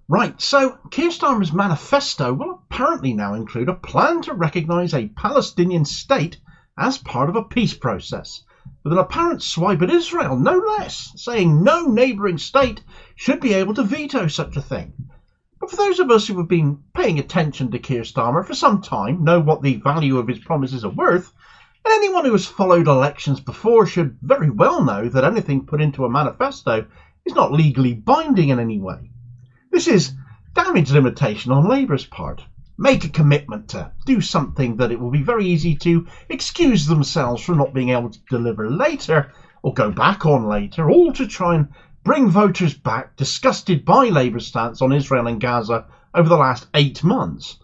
Right, so Keir Starmer's manifesto will apparently now include a plan to recognise a Palestinian state as part of a peace process, with an apparent swipe at Israel, no less, saying no neighbouring state should be able to veto such a thing. But for those of us who have been paying attention to Keir Starmer for some time, know what the value of his promises are worth, and anyone who has followed elections before should very well know that anything put into a manifesto is not legally binding in any way. This is damage limitation on Labour's part. Make a commitment to do something that it will be very easy to excuse themselves for not being able to deliver later, or go back on later, all to try and bring voters back disgusted by Labour's stance on Israel and Gaza over the last 8 months.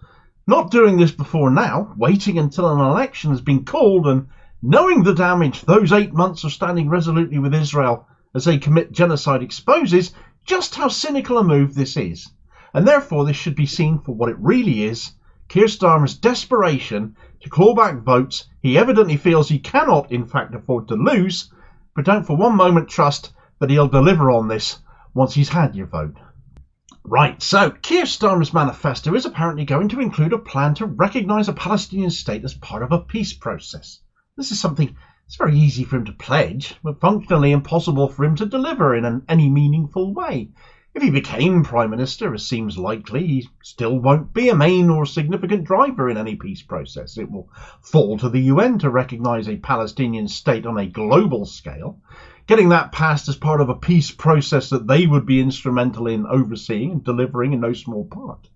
Not doing this before now, waiting until an election has been called, and knowing the damage those 8 months of standing resolutely with Israel as they commit genocide exposes just how cynical a move this is. And therefore this should be seen for what it really is: Keir Starmer's desperation to claw back votes he evidently feels he cannot in fact afford to lose, but don't for one moment trust that he'll deliver on this once he's had your vote. Right, so Keir Starmer's manifesto is apparently going to include a plan to recognise a Palestinian state as part of a peace process. This is something it's very easy for him to pledge, but functionally impossible for him to deliver in any meaningful way. If he became Prime Minister, as seems likely, he still won't be a main or significant driver in any peace process. It will fall to the UN to recognise a Palestinian state on a global scale. Getting that passed as part of a peace process that they would be instrumental in overseeing and delivering in no small part.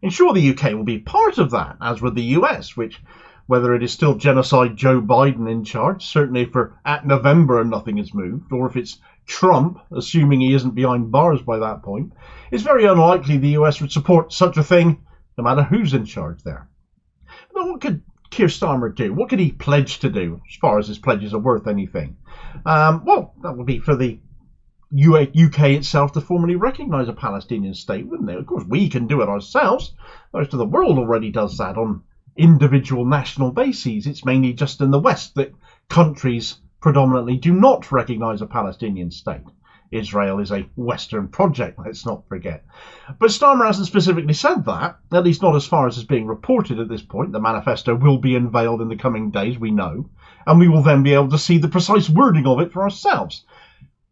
And sure, the UK will be part of that, as with the US, which, whether it is still genocide Joe Biden in charge, certainly for at November and nothing has moved, or if it's Trump, assuming he isn't behind bars by that point, it's very unlikely the US would support such a thing, no matter who's in charge there. Now, what could Keir Starmer do? What could he pledge to do, as far as his pledges are worth anything? Well, that would be for the UK itself to formally recognise a Palestinian state, wouldn't it? Of course, we can do it ourselves. Most of the world already does that on individual national bases. It's mainly just in the West that countries predominantly do not recognise a Palestinian state. Israel is a Western project, let's not forget. But Starmer hasn't specifically said that, at least not as far as is being reported at this point. The manifesto will be unveiled in the coming days, we know, and we will then be able to see the precise wording of it for ourselves.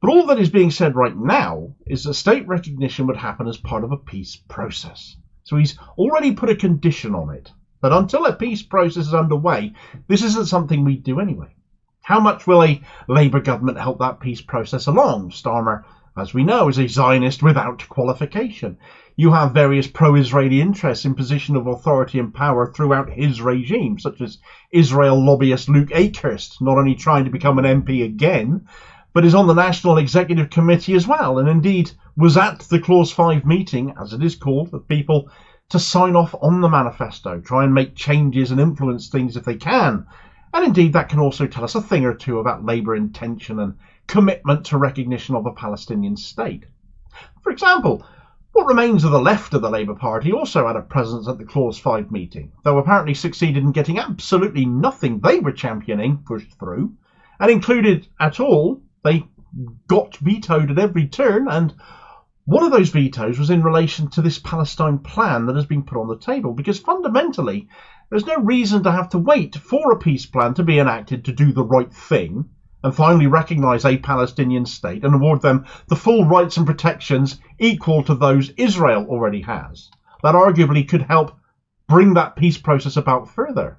But all that is being said right now is that state recognition would happen as part of a peace process. So he's already put a condition on it, that until a peace process is underway, this isn't something we do anyway. How much will a Labour government help that peace process along? Starmer, as we know, is a Zionist without qualification. You have various pro-Israeli interests in position of authority and power throughout his regime, such as Israel lobbyist Luke Akehurst, not only trying to become an MP again, but is on the National Executive Committee as well, and indeed was at the Clause 5 meeting, as it is called, of people to sign off on the manifesto, try and make changes and influence things if they can. And indeed, that can also tell us a thing or two about Labour intention and commitment to recognition of a Palestinian state. For example, what remains of the left of the Labour Party also had a presence at the Clause 5 meeting, though apparently succeeded in getting absolutely nothing they were championing pushed through, and included at all, they got vetoed at every turn, and one of those vetoes was in relation to this Palestine plan that has been put on the table, because fundamentally there's no reason to have to wait for a peace plan to be enacted to do the right thing and finally recognise a Palestinian state and award them the full rights and protections equal to those Israel already has. That arguably could help bring that peace process about further.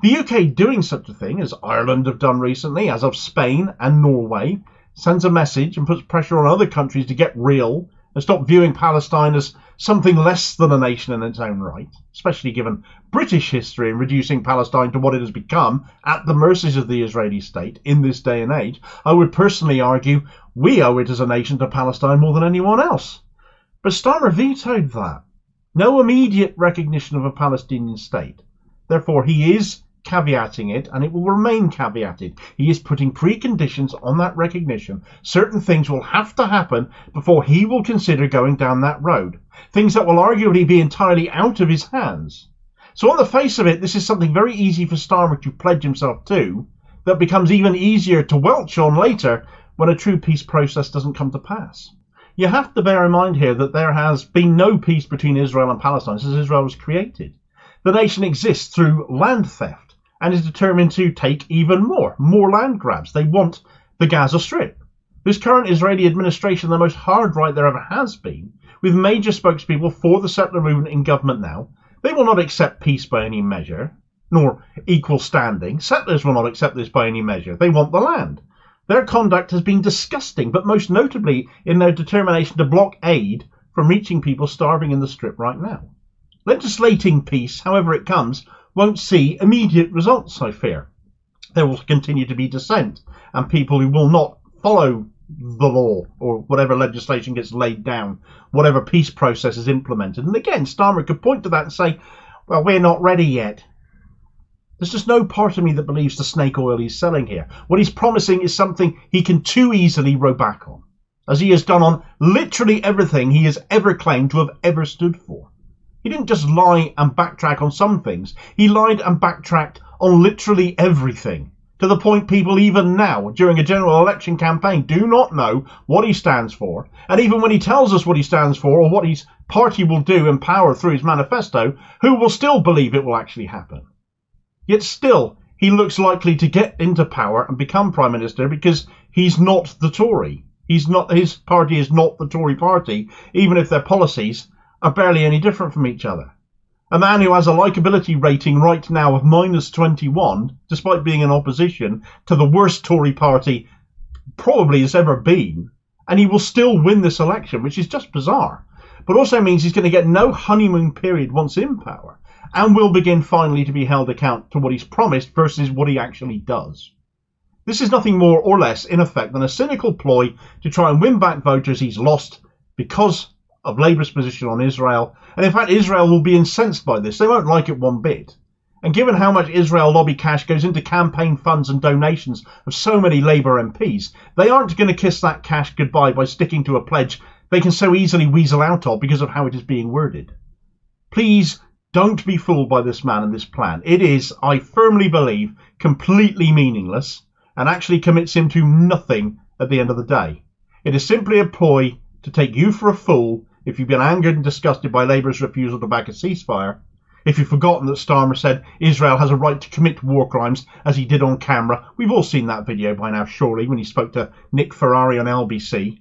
The UK doing such a thing, as Ireland have done recently, as of Spain and Norway, sends a message and puts pressure on other countries to get real and stop viewing Palestine as something less than a nation in its own right, especially given British history in reducing Palestine to what it has become at the mercies of the Israeli state in this day and age. I would personally argue we owe it as a nation to Palestine more than anyone else. But Starmer vetoed that. No immediate recognition of a Palestinian state. Therefore, he is caveating it, and it will remain caveated. He is putting preconditions on that recognition. Certain things will have to happen before he will consider going down that road. Things that will arguably be entirely out of his hands. So on the face of it, this is something very easy for Starmer to pledge himself to, that becomes even easier to welch on later when a true peace process doesn't come to pass. You have to bear in mind here that there has been no peace between Israel and Palestine since Israel was created. The nation exists through land theft and is determined to take even more land grabs. They want the Gaza Strip. This current Israeli administration, the most hard right there ever has been, with major spokespeople for the settler movement in government now, they will not accept peace by any measure, nor equal standing. Settlers will not accept this by any measure. They want the land. Their conduct has been disgusting, but most notably in their determination to block aid from reaching people starving in the Strip right now. Legislating peace, however it comes, won't see immediate results, I fear. There will continue to be dissent, and people who will not follow the law or whatever legislation gets laid down, whatever peace process is implemented. And again, Starmer could point to that and say, well, we're not ready yet. There's just no part of me that believes the snake oil he's selling here. What he's promising is something he can too easily row back on, as he has done on literally everything he has ever claimed to have ever stood for. He didn't just lie and backtrack on some things. He lied and backtracked on literally everything, to the point people even now, during a general election campaign, do not know what he stands for. And even when he tells us what he stands for or what his party will do in power through his manifesto, who will still believe it will actually happen? Yet still, he looks likely to get into power and become Prime Minister because he's not the Tory. His party is not the Tory party, even if their policies are barely any different from each other. A man who has a likeability rating right now of -21, despite being in opposition to the worst Tory party probably has ever been, and he will still win this election, which is just bizarre, but also means he's going to get no honeymoon period once in power, and will begin finally to be held account to what he's promised versus what he actually does. This is nothing more or less, in effect, than a cynical ploy to try and win back voters he's lost because of Labour's position on Israel, and in fact Israel will be incensed by this. They won't like it one bit. And given how much Israel lobby cash goes into campaign funds and donations of so many Labour MPs, they aren't going to kiss that cash goodbye by sticking to a pledge they can so easily weasel out of because of how it is being worded. Please don't be fooled by this man and this plan. It is, I firmly believe, completely meaningless and actually commits him to nothing at the end of the day. It is simply a ploy to take you for a fool if you've been angered and disgusted by Labour's refusal to back a ceasefire, if you've forgotten that Starmer said Israel has a right to commit war crimes, as he did on camera. We've all seen that video by now, surely, when he spoke to Nick Ferrari on LBC.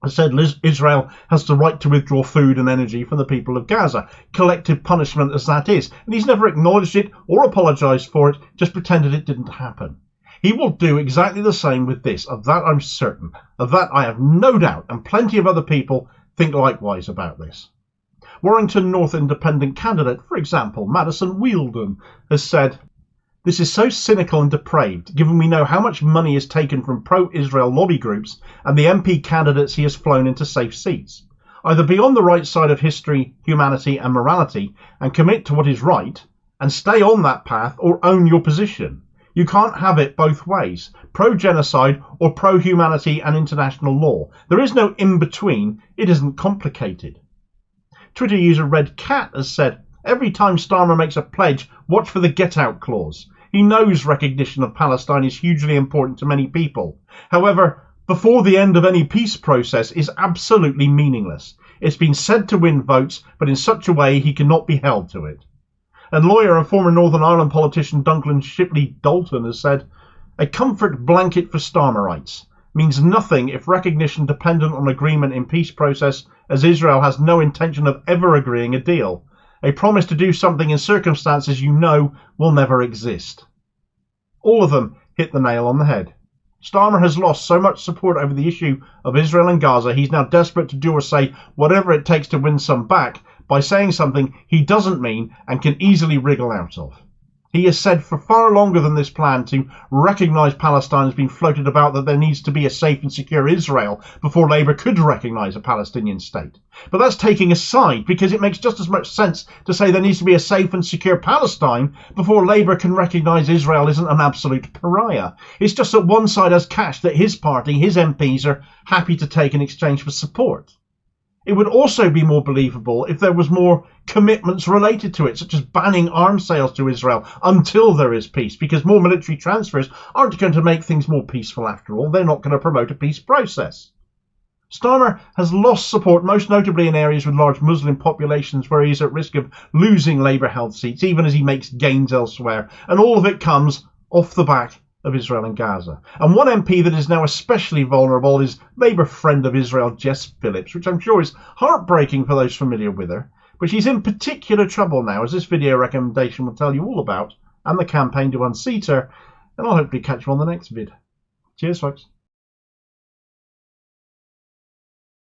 I said Israel has the right to withdraw food and energy from the people of Gaza, collective punishment as that is, and he's never acknowledged it or apologised for it, just pretended it didn't happen. He will do exactly the same with this, of that I'm certain, of that I have no doubt, and plenty of other people think likewise about this. Warrington North Independent candidate, for example, Madison Wheeldon, has said, "This is so cynical and depraved, given we know how much money is taken from pro-Israel lobby groups and the MP candidates he has flown into safe seats. Either be on the right side of history, humanity and morality and commit to what is right, and stay on that path, or own your position. You can't have it both ways, pro-genocide or pro-humanity and international law. There is no in-between. It isn't complicated." Twitter user Red Cat has said, "Every time Starmer makes a pledge, watch for the get-out clause. He knows recognition of Palestine is hugely important to many people. However, before the end of any peace process is absolutely meaningless. It's been said to win votes, but in such a way he cannot be held to it." And lawyer and former Northern Ireland politician Duncan Shipley Dalton has said, "A comfort blanket for Starmerites means nothing if recognition dependent on agreement in peace process, as Israel has no intention of ever agreeing a deal. A promise to do something in circumstances you know will never exist." All of them hit the nail on the head. Starmer has lost so much support over the issue of Israel and Gaza, he's now desperate to do or say whatever it takes to win some back by saying something he doesn't mean and can easily wriggle out of. He has said for far longer than this plan to recognise Palestine has been floated about that there needs to be a safe and secure Israel before Labour could recognise a Palestinian state. But that's taking a side, because it makes just as much sense to say there needs to be a safe and secure Palestine before Labour can recognise Israel isn't an absolute pariah. It's just that one side has cash that his party, his MPs, are happy to take in exchange for support. It would also be more believable if there was more commitments related to it, such as banning arms sales to Israel until there is peace, because more military transfers aren't going to make things more peaceful after all. They're not going to promote a peace process. Starmer has lost support, most notably in areas with large Muslim populations where he is at risk of losing Labour-held seats, even as he makes gains elsewhere. And all of it comes off the back of Israel and Gaza. And one MP that is now especially vulnerable is Labour friend of Israel, Jess Phillips, which I'm sure is heartbreaking for those familiar with her. But she's in particular trouble now, as this video recommendation will tell you all about, and the campaign to unseat her. And I'll hopefully catch you on the next vid. Cheers, folks.